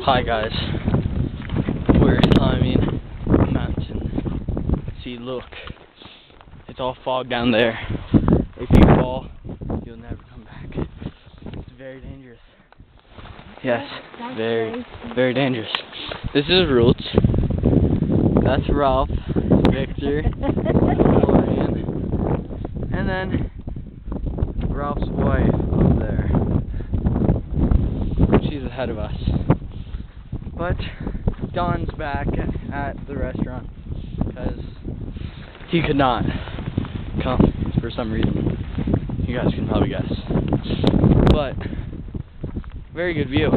Hi guys, we're climbing a mountain. See, look, it's all fog down there. If you fall, you'll never come back. It's very dangerous. Yes, very dangerous. This is Roots. That's Ralph, Victor, Florian, and then Ralph's wife up there. She's ahead of us. But Don's back at the restaurant because he could not come for some reason. You guys can probably guess. But very good view.